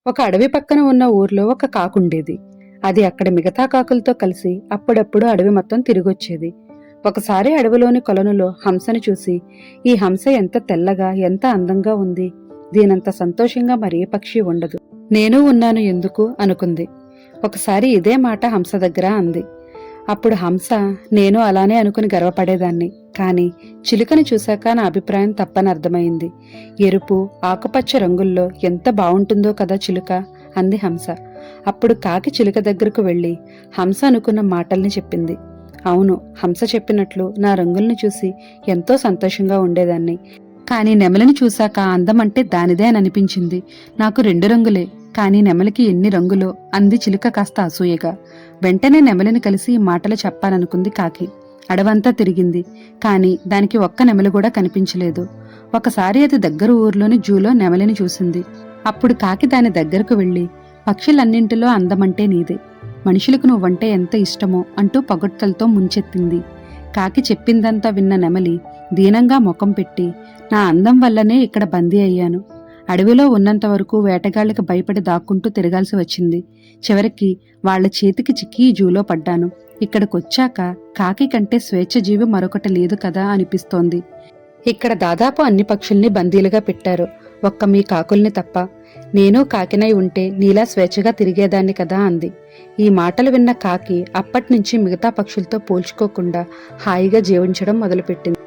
ఒక అడవి పక్కన ఉన్న ఊర్లో ఒక కాకుండేది. అది అక్కడ మిగతా కాకులతో కలిసి అప్పుడప్పుడు అడవి మొత్తం తిరిగొచ్చేది. ఒకసారి అడవిలోని కొలనులో హంసని చూసి, ఈ హంస ఎంత తెల్లగా ఎంత అందంగా ఉంది, దీనంత సంతోషంగా మరే పక్షి ఉండదు, నేనూ ఉన్నాను ఎందుకు అనుకుంది. ఒకసారి ఇదే మాట హంస దగ్గర అంది. అప్పుడు హంస, నేను అలానే అనుకుని గర్వపడేదాన్ని, కాని చిలుకని చూశాక నా అభిప్రాయం తప్పని అర్థమైంది. ఎరుపు ఆకుపచ్చ రంగుల్లో ఎంత బావుంటుందో కదా చిలుక, అంది హంస. అప్పుడు కాకి చిలుక దగ్గరకు వెళ్లి హంస అనుకున్న మాటల్ని చెప్పింది. అవును, హంస చెప్పినట్లు నా రంగుల్ని చూసి ఎంతో సంతోషంగా ఉండేదాన్ని, కాని నెమలిని చూశాక అందమంటే దానిదే అని అనిపించింది. నాకు 2 రంగులే, కాని నెమలికి ఎన్ని రంగులో, అంది చిలుక కాస్త అసూయగా. వెంటనే నెమలిని కలిసి ఈ మాటలు చెప్పాలనుకుంది కాకి. అడవంతా తిరిగింది, కాని దానికి ఒక్క నెమలి కూడా కనిపించలేదు. ఒకసారి అది దగ్గర ఊర్లోని జూలో నెమలిని చూసింది. అప్పుడు కాకి దాని దగ్గరకు వెళ్లి, పక్షులన్నింటిలో అందమంటే నీదే, మనుషులకు నువ్వంటే ఎంత ఇష్టమో అంటూ పొగడ్తలతో ముంచెత్తింది. కాకి చెప్పిందంతా విన్న నెమలి దీనంగా ముఖం పెట్టి, నా అందం వల్లనే ఇక్కడ బందీ అయ్యాను. అడవిలో ఉన్నంతవరకు వేటగాళ్లకు భయపడి దాక్కుంటూ తిరగాల్సి వచ్చింది. చివరికి వాళ్ల చేతికి చిక్కి జూలో పడ్డాను. ఇక్కడికొచ్చాక కాకి కంటే స్వేచ్ఛజీవి మరొకటి లేదు కదా అనిపిస్తోంది. ఇక్కడ దాదాపు అన్ని పక్షుల్ని బందీలుగా పెట్టారు, ఒక్క మీ కాకుల్ని తప్ప. నేను కాకినై ఉంటే నీలా స్వేచ్ఛగా తిరిగేదాన్ని కదా అంది. ఈ మాటలు విన్న కాకి అప్పట్నుంచి మిగతా పక్షులతో పోల్చుకోకుండా హాయిగా జీవించడం మొదలుపెట్టింది.